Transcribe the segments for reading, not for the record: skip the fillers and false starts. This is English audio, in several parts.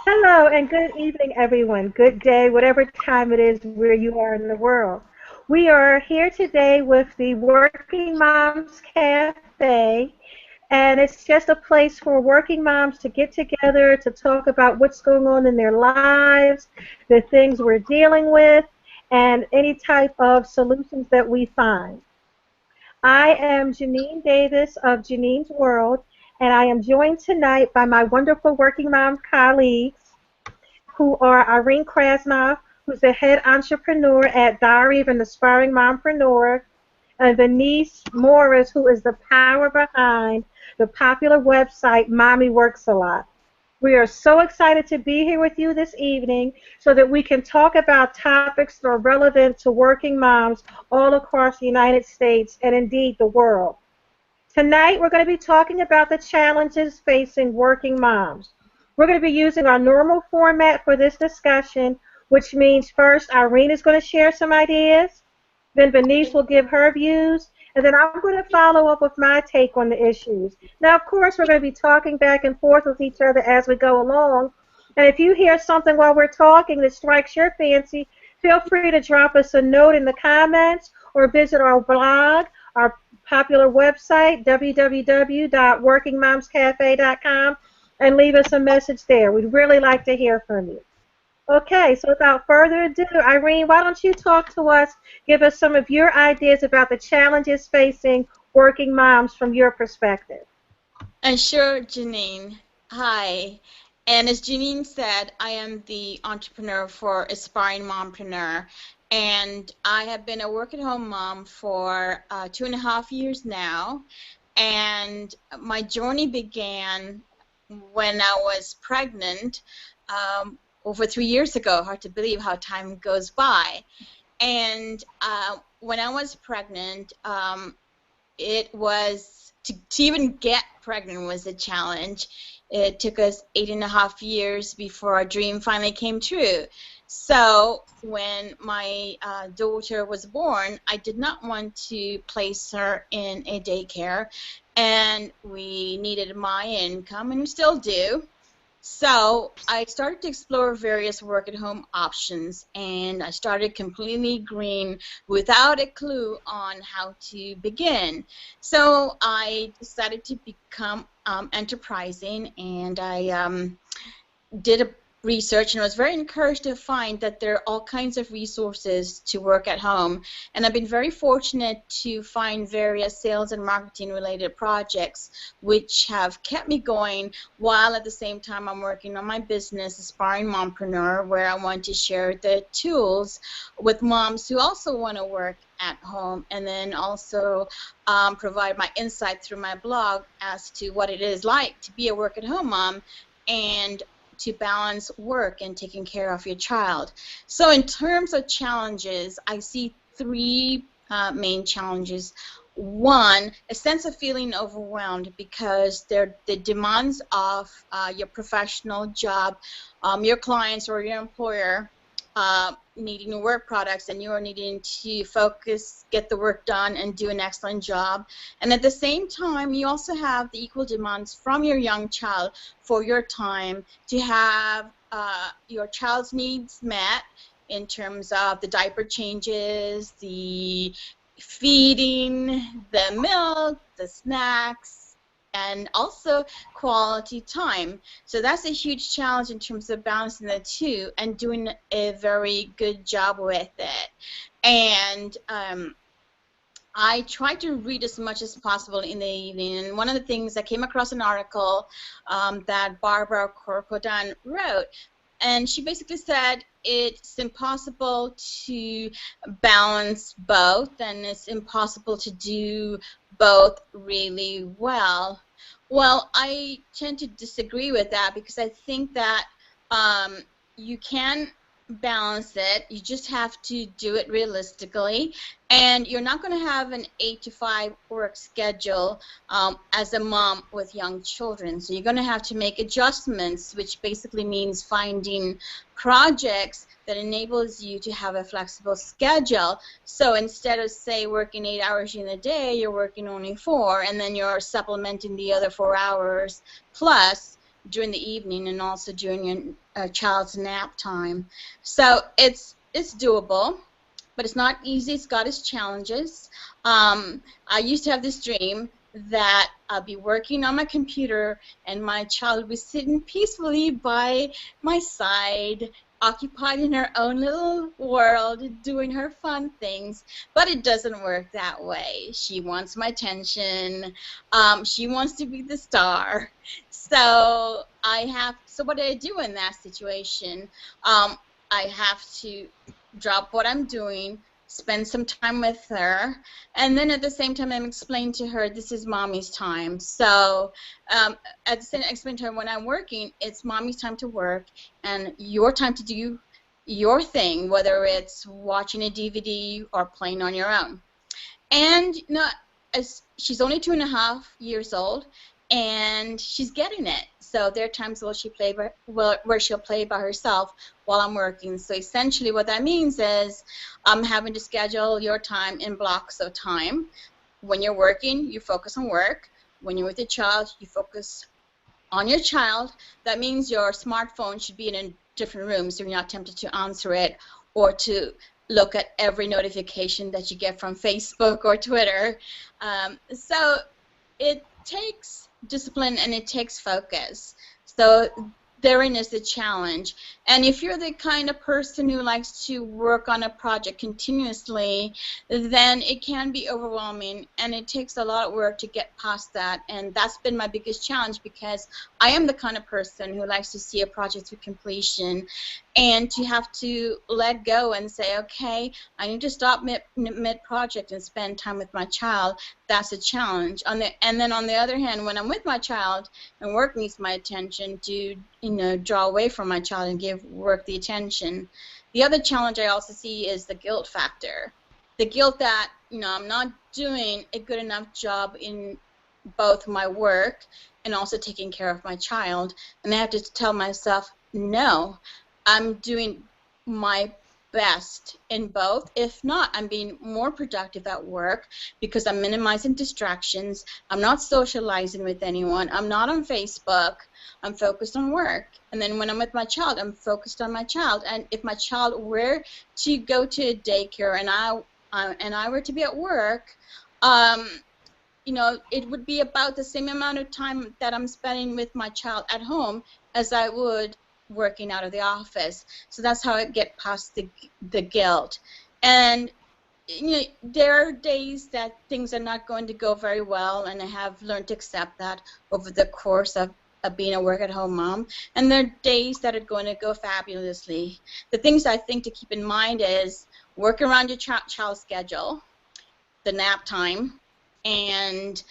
Hello and good evening, everyone. Good day, whatever time it is where you are in the world. We are here today with the Working Moms Cafe, and it's just a place for working moms to get together to talk about what's going on in their lives, the things we're dealing with, and any type of solutions that we find. I am Janine Davis of Janine's World, and I am joined tonight by my wonderful working mom colleagues who are Irene Krasnoff, who's the head entrepreneur at Diary of an Aspiring Mompreneur, and Denise Morris, who is the power behind the popular website Mommy Works a Lot. We are so excited to be here with you this evening so that we can talk about topics that are relevant to working moms all across the United States and indeed the world. Tonight, we're going to be talking about the challenges facing working moms. We're going to be using our normal format for this discussion, which means first Irene is going to share some ideas, then Denise will give her views, and then I'm going to follow up with my take on the issues. Now, of course, we're going to be talking back and forth with each other as we go along. And if you hear something while we're talking that strikes your fancy, feel free to drop us a note in the comments or visit our blog, our popular website, www.workingmomscafe.com, and leave us a message there. We'd really like to hear from you. Okay, so without further ado, Irene, why don't you talk to us, give us some of your ideas about the challenges facing working moms from your perspective. Sure, Janine. Hi. And as Janine said, I am the entrepreneur for Aspiring Mompreneur. And I have been a work-at-home mom for 2.5 years now. And my journey began when I was pregnant over 3 years ago. Hard to believe how time goes by. And when I was pregnant, it was to even get pregnant was a challenge. It took us 8.5 years before our dream finally came true. So when my daughter was born, I did not want to place her in a daycare, and we needed my income, and we still do. So I started to explore various work-at-home options, and I started completely green without a clue on how to begin. So I decided to become enterprising, and I did a research and was very encouraged to find that there are all kinds of resources to work at home. And I've been very fortunate to find various sales and marketing related projects which have kept me going while at the same time I'm working on my business, Aspiring Mompreneur, where I want to share the tools with moms who also want to work at home, and then also provide my insight through my blog as to what it is like to be a work-at-home mom and to balance work and taking care of your child. So in terms of challenges, I see three main challenges. One, a sense of feeling overwhelmed because the demands of your professional job, your clients or your employer needing work products, and you are needing to focus, get the work done, and do an excellent job. And at the same time, you also have the equal demands from your young child for your time to have your child's needs met in terms of the diaper changes, the feeding, the milk, the snacks, and also quality time. So that's a huge challenge in terms of balancing the two and doing a very good job with it. And I try to read as much as possible in the evening. And one of the things, I came across an article that Barbara Corcoran wrote, and she basically said it's impossible to balance both, and it's impossible to do both really well. Well, I tend to disagree with that because I think that you can balance it. You just have to do it realistically, and you're not going to have an 8 to 5 work schedule as a mom with young children. So you're going to have to make adjustments, which basically means finding projects that enables you to have a flexible schedule. So instead of, say, working 8 hours in a day, you're working only 4, and then you're supplementing the other 4 hours plus during the evening and also during your child's nap time. So it's doable, but it's not easy. It's got its challenges. I used to have this dream that I'll be working on my computer and my child will be sitting peacefully by my side, occupied in her own little world, doing her fun things. But it doesn't work that way. She wants my attention. She wants to be the star. So what do I do in that situation? I have to drop what I'm doing, spend some time with her, and then at the same time I'm explaining to her this is mommy's time. So at the same time, explain to her when I'm working, it's mommy's time to work and your time to do your thing, whether it's watching a DVD or playing on your own. And as she's only 2.5 years old, and she's getting it. So there are times where she'll play by herself while I'm working. So essentially what that means is I'm having to schedule your time in blocks of time. When you're working, you focus on work. When you're with your child, you focus on your child. That means your smartphone should be in a different room so you're not tempted to answer it or to look at every notification that you get from Facebook or Twitter. So it takes discipline and it takes focus. So therein is the challenge. And if you're the kind of person who likes to work on a project continuously, then it can be overwhelming and it takes a lot of work to get past that. And that's been my biggest challenge because I am the kind of person who likes to see a project to completion, and to have to let go and say, okay, I need to stop mid-project and spend time with my child. That's a challenge. And then on the other hand, when I'm with my child and work needs my attention, to draw away from my child and give work the attention. The other challenge I also see is the guilt factor. The guilt that I'm not doing a good enough job in both my work and also taking care of my child. And I have to tell myself, no, I'm doing my best in both. If not, I'm being more productive at work because I'm minimizing distractions. I'm not socializing with anyone. I'm not on Facebook. I'm focused on work. And then when I'm with my child, I'm focused on my child. And if my child were to go to a daycare and I were to be at work, it would be about the same amount of time that I'm spending with my child at home as I would working out of the office. So that's how I get past the guilt. And there are days that things are not going to go very well, and I have learned to accept that over the course of being a work-at-home mom. And there are days that are going to go fabulously. The things I think to keep in mind is work around your child's schedule, the nap time, and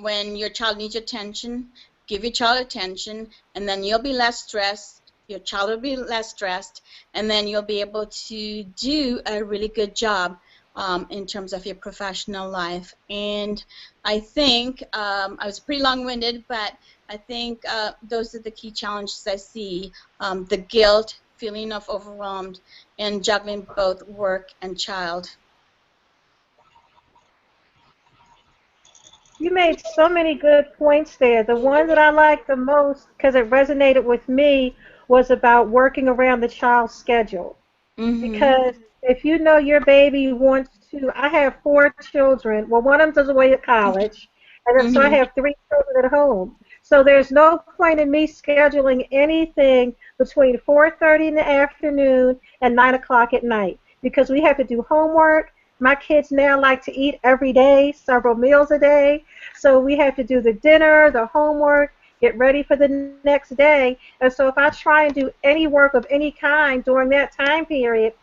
when your child needs your attention, give your child attention, and then you'll be less stressed, your child will be less stressed, and then you'll be able to do a really good job in terms of your professional life. And I think I was pretty long-winded, but I think those are the key challenges I see, the guilt, feeling of overwhelmed, and juggling both work and child. You made so many good points there. The one that I liked the most, because it resonated with me, was about working around the child's schedule. Mm-hmm. Because if you know your baby wants to, I have 4 children. Well, one of them's away at college, and then so I have 3 children at home. So there's no point in me scheduling anything between 4:30 in the afternoon and 9 o'clock at night, because we have to do homework. My kids now like to eat every day, several meals a day. So we have to do the dinner, the homework, get ready for the next day. And so if I try and do any work of any kind during that time period,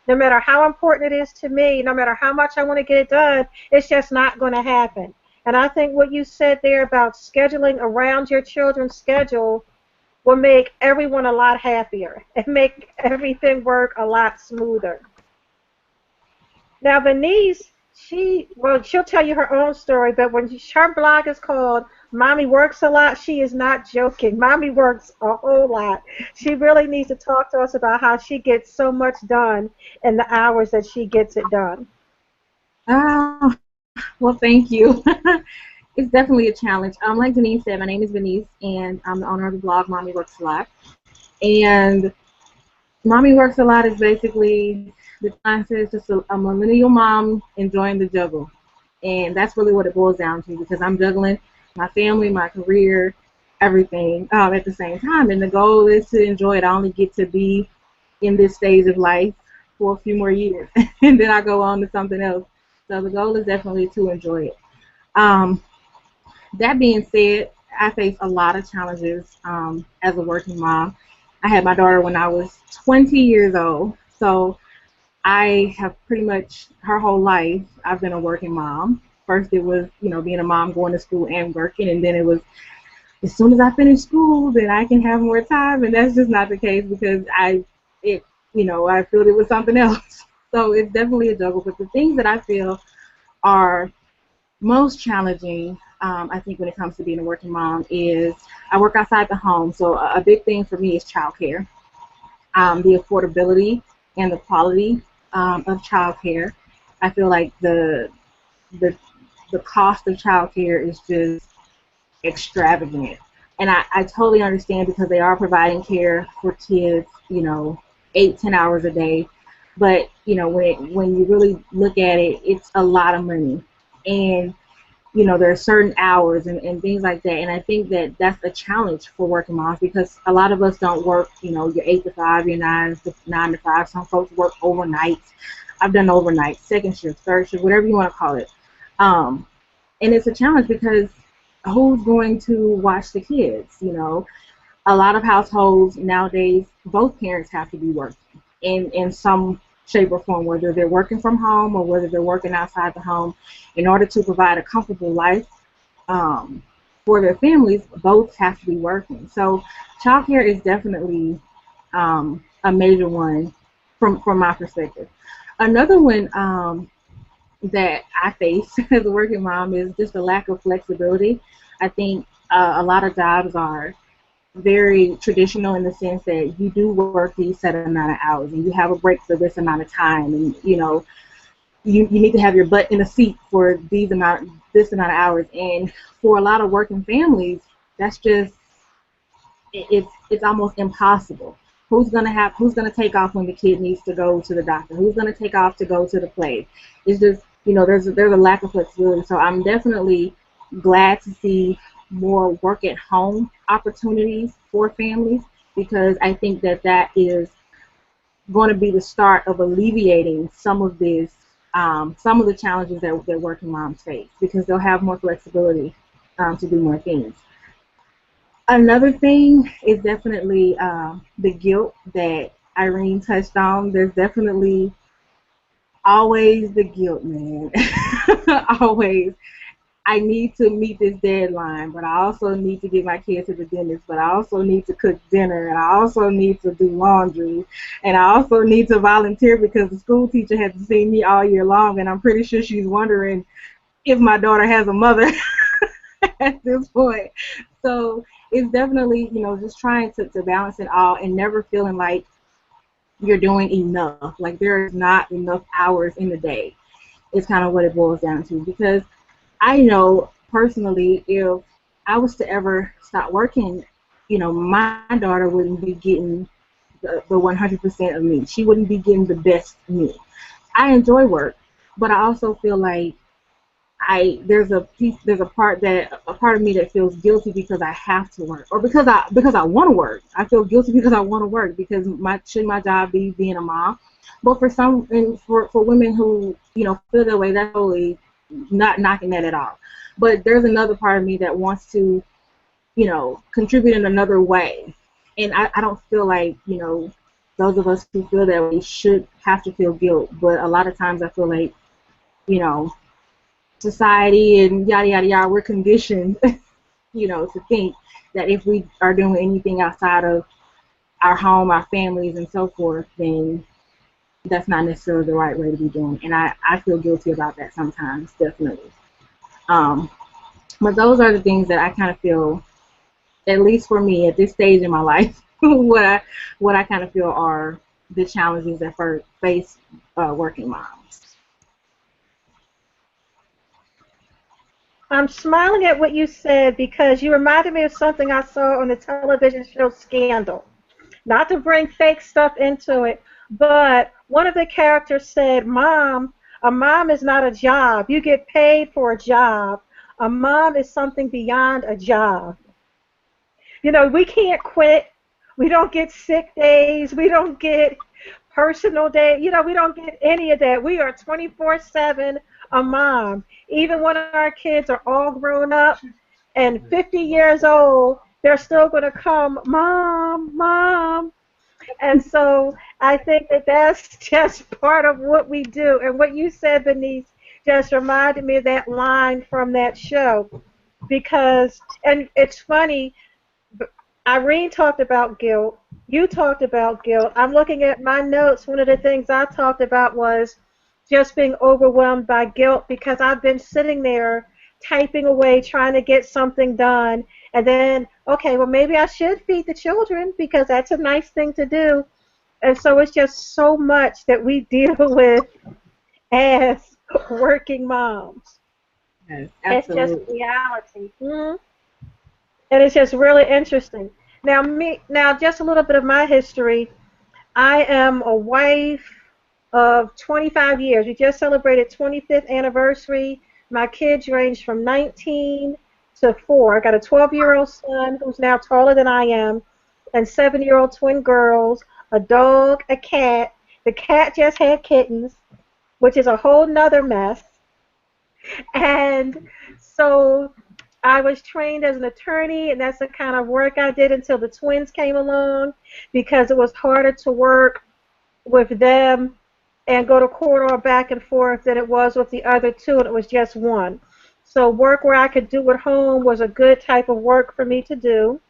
no matter how important it is to me, no matter how much I want to get it done, it's just not going to happen. And I think what you said there about scheduling around your children's schedule will make everyone a lot happier and make everything work a lot smoother. Now, Venice, she'll tell you her own story, but when her blog is called Mommy Works a Lot, she is not joking. Mommy works a whole lot. She really needs to talk to us about how she gets so much done in the hours that she gets it done. Oh, well, thank you. it's definitely a challenge. Like Denise said, my name is Denise, and I'm the owner of the blog Mommy Works a Lot. And Mommy Works a Lot is basically the time says just a millennial mom enjoying the juggle. And that's really what it boils down to, because I'm juggling my family, my career, everything at the same time. And the goal is to enjoy it. I only get to be in this stage of life for a few more years, and then I go on to something else. So the goal is definitely to enjoy it. Um, that being said, I face a lot of challenges as a working mom. I had my daughter when I was 20 years old, so I have pretty much her whole life I've been a working mom. First it was, being a mom going to school and working, and then it was as soon as I finish school, then I can have more time, and that's just not the case because I feel it was something else. So it's definitely a juggle. But the things that I feel are most challenging, I think, when it comes to being a working mom is I work outside the home. So a big thing for me is childcare, the affordability and the quality of childcare. I feel like the the cost of childcare is just extravagant. And I totally understand because they are providing care for kids, 8, 10 hours a day. But, when you really look at it, it's a lot of money. And, there are certain hours and things like that. And I think that that's a challenge for working moms because a lot of us don't work, your 8 to 5, your 9 to 5. Some folks work overnight. I've done overnight, second shift, third shift, whatever you want to call it. And it's a challenge because who's going to watch the kids? A lot of households nowadays, both parents have to be working in some shape or form, whether they're working from home or whether they're working outside the home, in order to provide a comfortable life for their families. Both have to be working. So childcare is definitely a major one from my perspective. Another one that I face as a working mom is just a lack of flexibility. I think a lot of jobs are very traditional in the sense that you do work these set amount of hours and you have a break for this amount of time, and you need to have your butt in a seat for this amount of hours. And for a lot of working families, that's just it's almost impossible. Who's gonna take off when the kid needs to go to the doctor? Who's gonna take off to go to the play? It's just there's a lack of flexibility. So I'm definitely glad to see more work at home opportunities for families, because I think that is going to be the start of alleviating some of the challenges that working moms face, because they'll have more flexibility to do more things. Another thing is definitely the guilt that Irene touched on. There's definitely always the guilt, man. Always. I need to meet this deadline, but I also need to get my kids to the dentist, but I also need to cook dinner, and I also need to do laundry, and I also need to volunteer because the school teacher hasn't seen me all year long, and I'm pretty sure she's wondering if my daughter has a mother at this point. So it's definitely, just trying to balance it all and never feeling like you're doing enough, like there's not enough hours in the day. It's kind of what it boils down to, because I know personally if I was to ever stop working, my daughter wouldn't be getting the 100% of me. She wouldn't be getting the best me. I enjoy work, but I also feel like there's a part of me that feels guilty because I have to work, or because I want to work. I feel guilty because I want to work, because should my job be being a mom? But for some, and for women who feel that way, that's totally not knocking that at all. But there's another part of me that wants to contribute in another way, and I don't feel like those of us who feel that way should have to feel guilt. But a lot of times I feel like you know society and yada yada yada, we're conditioned to think that if we are doing anything outside of our home, our families, and so forth, then that's not necessarily the right way to be doing. And I feel guilty about that sometimes, definitely. But those are the things that I kind of feel, at least for me at this stage in my life, what I kind of feel are the challenges that face working moms. I'm smiling at what you said because you reminded me of something I saw on the television show Scandal. Not to bring fake stuff into it, but one of the characters said, Mom, a mom is not a job. You get paid for a job. A mom is something beyond a job. You know, we can't quit. We don't get sick days. We don't get personal day. You know, we don't get any of that. We are 24/7 a mom. Even when our kids are all grown up and 50 years old, they're still going to come, Mom, Mom. And so I think that that's just part of what we do. And what you said, Denise, just reminded me of that line from that show. Because, and it's funny, Irene talked about guilt. You talked about guilt. I'm looking at my notes. One of the things I talked about was just being overwhelmed by guilt because I've been sitting there typing away trying to get something done. And then, okay, well, maybe I should feed the children because that's a nice thing to do. And so it's just so much that we deal with as working moms. Yes, It's just absolutely. reality. And it's just really interesting. Now just a little bit of my history. I am a wife of 25 years. We just celebrated 25th anniversary. My kids range from 19 to 4. I got a 12-year-old son who's now taller than I am, and 7-year-old twin girls, a dog, a cat. The cat just had kittens, which is a whole nother mess. And so I was trained as an attorney, and that's the kind of work I did until the twins came along because it was harder to work with them and go to court or back and forth than it was with the other two, and it was just one. So work where I could do at home was a good type of work for me to do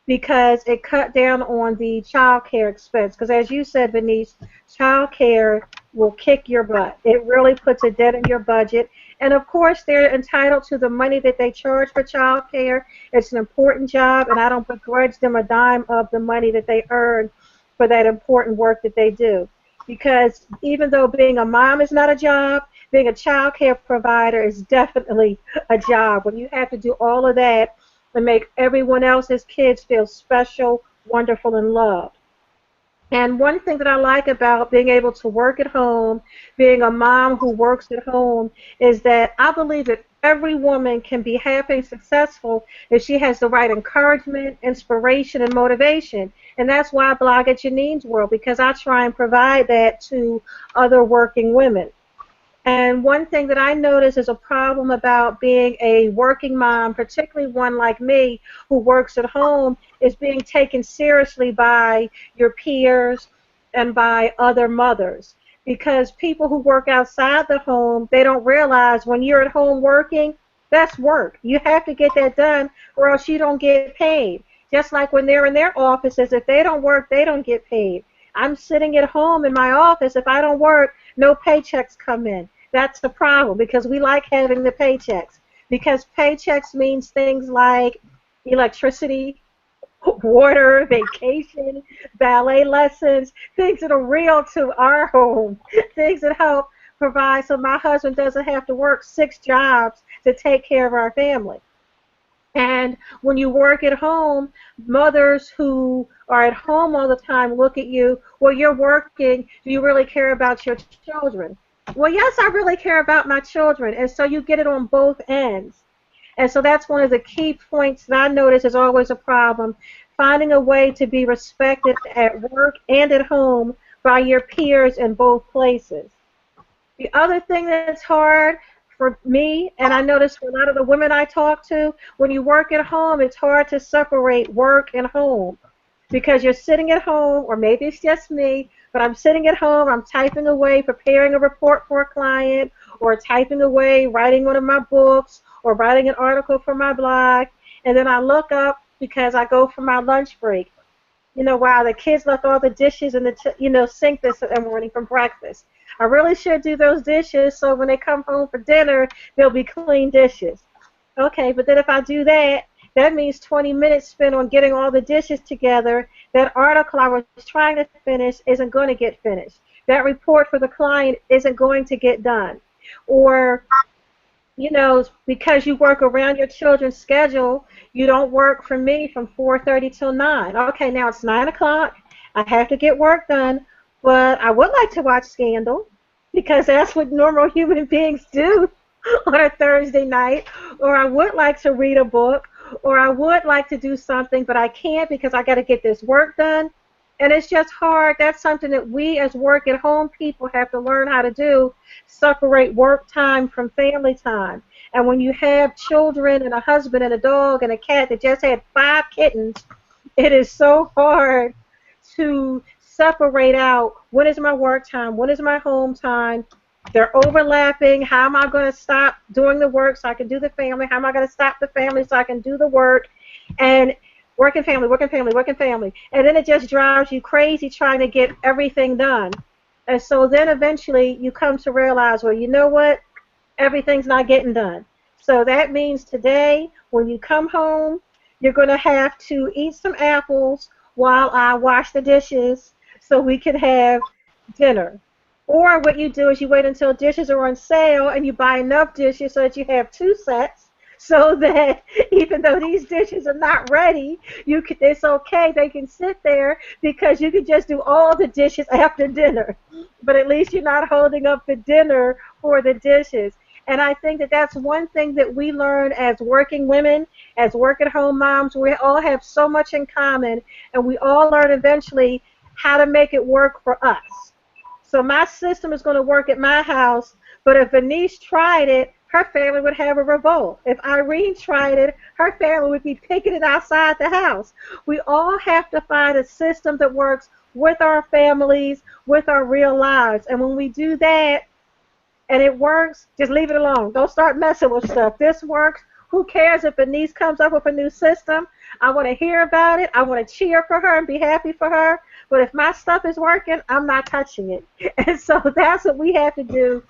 because it cut down on the child care expense. Because as you said, Denise, child care will kick your butt. It really puts a dent in your budget. And of course, they're entitled to the money that they charge for child care. It's an important job, and I don't begrudge them a dime of the money that they earn for that important work that they do. Because even though being a mom is not a job, being a child care provider is definitely a job. When you have to do all of that and make everyone else's kids feel special, wonderful, and loved. And one thing that I like about being able to work at home, being a mom who works at home, is that I believe that every woman can be happy and successful if she has the right encouragement, inspiration, and motivation. And that's why I blog at Janine's World, because I try and provide that to other working women. And one thing that I notice is a problem about being a working mom, particularly one like me who works at home, is being taken seriously by your peers and by other mothers. Because people who work outside the home, they don't realize when you're at home working, that's work. You have to get that done or else you don't get paid. Just like when they're in their offices, if they don't work, they don't get paid. I'm sitting at home in my office. If I don't work, no paychecks come in. That's the problem because we like having the paychecks. Because paychecks means things like electricity, water, vacation, ballet lessons, things that are real to our home, things that help provide so my husband doesn't have to work 6 jobs to take care of our family. And when you work at home, mothers who are at home all the time look at you, well, you're working, do you really care about your children? Well, yes, I really care about my children, and so you get it on both ends. And so that's one of the key points that I notice is always a problem, finding a way to be respected at work and at home by your peers in both places. The other thing that's hard for me, and I notice for a lot of the women I talk to, when you work at home, it's hard to separate work and home because you're sitting at home, or maybe it's just me, but I'm sitting at home, I'm typing away, preparing a report for a client, or typing away, writing one of my books, or writing an article for my blog, and then I look up because I go for my lunch break. You know, wow, the kids left all the dishes in the sink this morning from breakfast. I really should do those dishes so when they come home for dinner, they'll be clean dishes. Okay, but then if I do that, that means 20 minutes spent on getting all the dishes together. That article I was trying to finish isn't going to get finished. That report for the client isn't going to get done. Or you know, because you work around your children's schedule, you don't work for me from 4:30 till 9. Okay, now it's 9 o'clock. I have to get work done, but I would like to watch Scandal because that's what normal human beings do on a Thursday night. Or I would like to read a book, or I would like to do something, but I can't because I got to get this work done. And it's just hard. That's something that we as work at home people have to learn how to do, separate work time from family time. And when you have children and a husband and a dog and a cat that just had 5 kittens, it is so hard to separate out when is my work time, when is my home time. They're overlapping. How am I going to stop doing the work so I can do the family? How am I going to stop the family so I can do the work? And work and family, work and family, work and family. And then it just drives you crazy trying to get everything done. And so then eventually you come to realize, well, you know what? Everything's not getting done. So that means today, when you come home, you're going to have to eat some apples while I wash the dishes so we can have dinner. Or what you do is you wait until dishes are on sale and you buy enough dishes so that you have 2 sets, so that even though these dishes are not ready, it's okay. They can sit there because you can just do all the dishes after dinner. But at least you're not holding up the dinner for the dishes. And I think that that's one thing that we learn as working women, as work-at-home moms. We all have so much in common, and we all learn eventually how to make it work for us. So my system is going to work at my house, but if Venice tried it, her family would have a revolt. If Irene tried it, her family would be picketed outside the house. We all have to find a system that works with our families, with our real lives. And when we do that, and it works, just leave it alone. Don't start messing with stuff. This works. Who cares if Bernice comes up with a new system? I want to hear about it. I want to cheer for her and be happy for her. But if my stuff is working, I'm not touching it. And so that's what we have to do,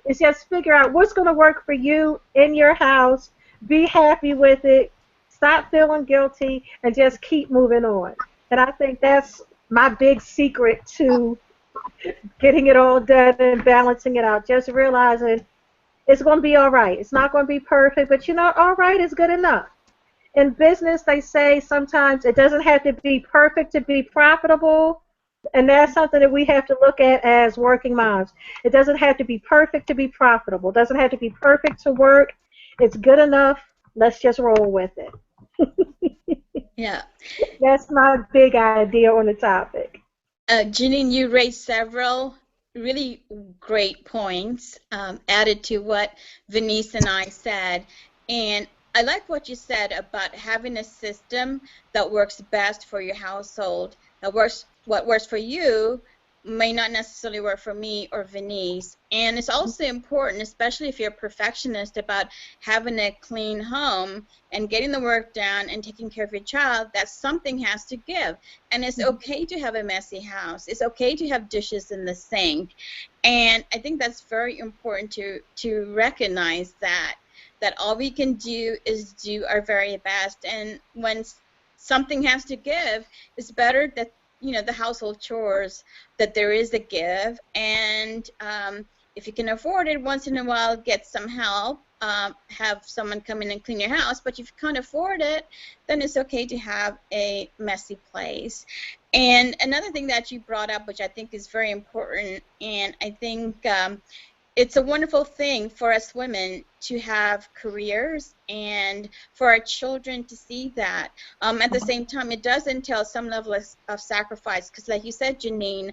is just figure out what's going to work for you in your house. Be happy with it. Stop feeling guilty and just keep moving on. And I think that's my big secret to getting it all done and balancing it out. Just realizing it's going to be all right. It's not going to be perfect, but you know, all right is good enough. In business, they say sometimes it doesn't have to be perfect to be profitable, and that's something that we have to look at as working moms. It doesn't have to be perfect to be profitable. It doesn't have to be perfect to work. It's good enough. Let's just roll with it. Yeah. That's my big idea on the topic. Janine, you raised several really great points added to what Venice and I said. And I like what you said about having a system that works best for your household. What works for you may not necessarily work for me or Venice. And it's also important, especially if you're a perfectionist, about having a clean home and getting the work done and taking care of your child, that something has to give. And it's okay to have a messy house. It's okay to have dishes in the sink. And I think that's very important to recognize that all we can do is do our very best. And when something has to give, it's better that, you know, the household chores, that there is a give. And if you can afford it, once in a while get some help, have someone come in and clean your house. But if you can't afford it, then it's okay to have a messy place. And another thing that you brought up, which I think is very important, and I think it's a wonderful thing for us women to have careers and for our children to see that. At the same time, it does entail some level of sacrifice because, like you said, Janine,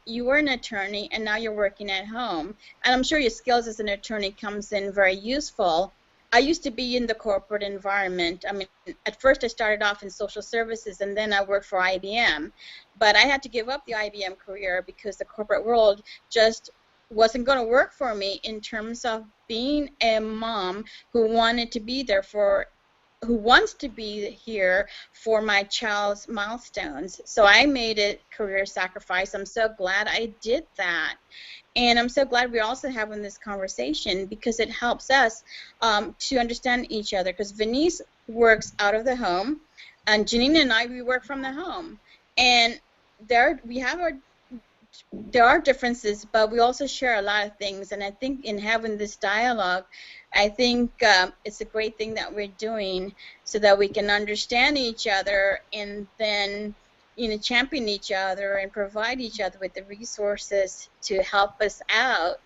you were an attorney and now you're working at home. And I'm sure your skills as an attorney comes in very useful. I used to be in the corporate environment. I mean, at first I started off in social services and then I worked for IBM. But I had to give up the IBM career because the corporate world just wasn't going to work for me in terms of being a mom who wanted to be there who wants to be here for my child's milestones. So I made a career sacrifice. I'm so glad I did that. And I'm so glad we're also having this conversation because it helps us to understand each other. Because Venice works out of the home, and Janine and I, we work from the home. And we have our there are differences, but we also share a lot of things. And I think in having this dialogue, I think it's a great thing that we're doing so that we can understand each other and then, champion each other and provide each other with the resources to help us out.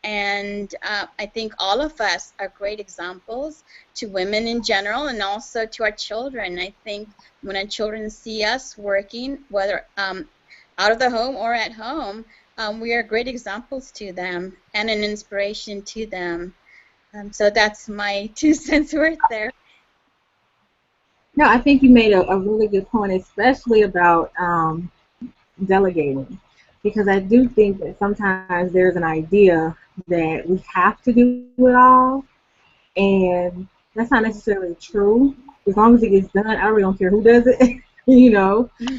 And I think all of us are great examples to women in general and also to our children. I think when our children see us working, whether out of the home or at home, we are great examples to them and an inspiration to them. So that's my 2 cents worth there. No, I think you made a really good point, especially about delegating, because I do think that sometimes there's an idea that we have to do it all, and that's not necessarily true. As long as it gets done, I really don't care who does it.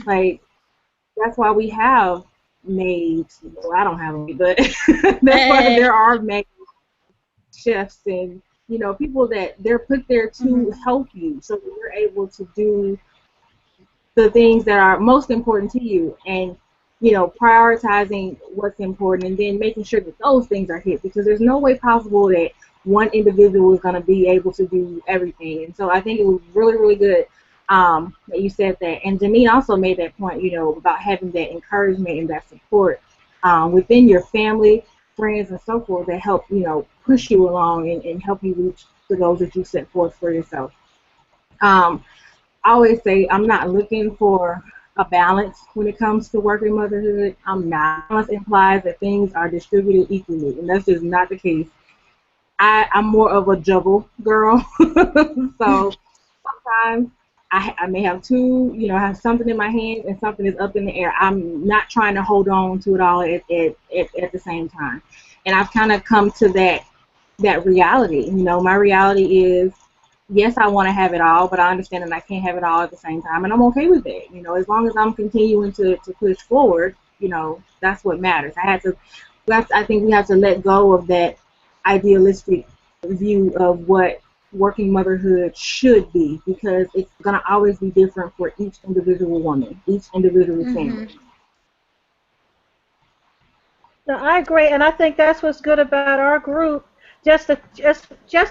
Like, that's why we have maids. Well, I don't have any, but that's why there are maids, chefs, and people that they're put there to help you, so that you're able to do the things that are most important to you, and prioritizing what's important, and then making sure that those things are hit, because there's no way possible that one individual is going to be able to do everything. And so I think it was really, really good that you said that. And Janine also made that point, about having that encouragement and that support within your family, friends, and so forth that help, push you along and help you reach the goals that you set forth for yourself. I always say I'm not looking for a balance when it comes to working motherhood. I'm not. Balance implies that things are distributed equally, and that's just not the case. I'm more of a juggle girl, so sometimes I may have two, have something in my hand and something is up in the air. I'm not trying to hold on to it all at the same time. And I've kind of come to that reality. My reality is, yes, I want to have it all, but I understand that I can't have it all at the same time, and I'm okay with it. As long as I'm continuing to push forward, that's what matters. I think we have to let go of that idealistic view of what working motherhood should be, because it's going to always be different for each individual woman, each individual family. No, I agree, and I think that's what's good about our group. Just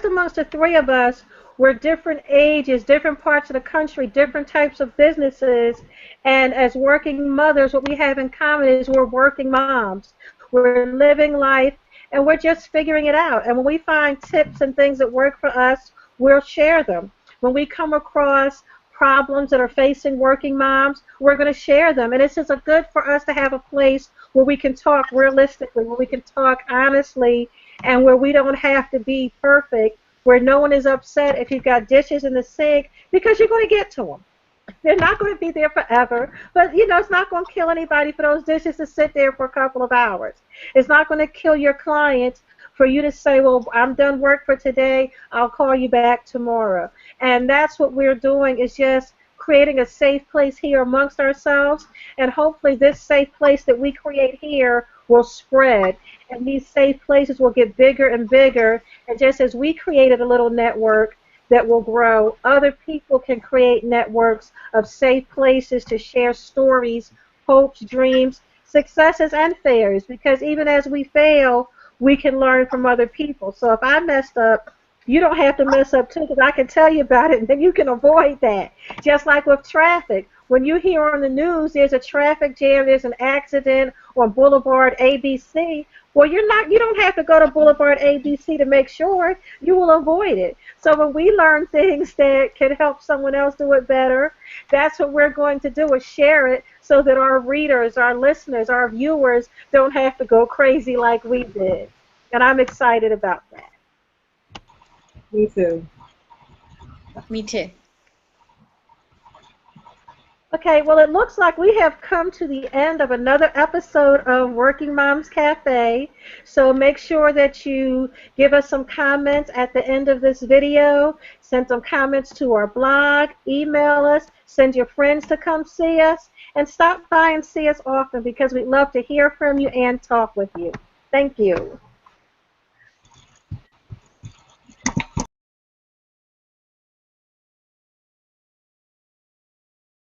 amongst the three of us, we're different ages, different parts of the country, different types of businesses, and as working mothers, what we have in common is we're working moms. We're living life, and we're just figuring it out. And when we find tips and things that work for us, we'll share them. When we come across problems that are facing working moms, we're going to share them. And it's just good for us to have a place where we can talk realistically, where we can talk honestly, and where we don't have to be perfect, where no one is upset if you've got dishes in the sink, because you're going to get to them. They're not going to be there forever, but it's not going to kill anybody for those dishes to sit there for a couple of hours. It's not going to kill your clients for you to say, well, I'm done work for today, I'll call you back tomorrow. And that's what we're doing, is just creating a safe place here amongst ourselves, and hopefully this safe place that we create here will spread, and these safe places will get bigger and bigger, and just as we created a little network that will grow, other people can create networks of safe places to share stories, hopes, dreams, successes, and failures, because even as we fail, we can learn from other people. So if I messed up, you don't have to mess up too, because I can tell you about it, and then you can avoid that. Just like with traffic. When you hear on the news there's a traffic jam, there's an accident on Boulevard ABC, well, you don't have to go to Boulevard ABC to make sure. You will avoid it. So when we learn things that can help someone else do it better, that's what we're going to do, is share it so that our readers, our listeners, our viewers don't have to go crazy like we did. And I'm excited about that. Me too. Me too. Okay, well, it looks like we have come to the end of another episode of Working Moms Cafe. So make sure that you give us some comments at the end of this video. Send some comments to our blog. Email us. Send your friends to come see us. And stop by and see us often, because we'd love to hear from you and talk with you. Thank you.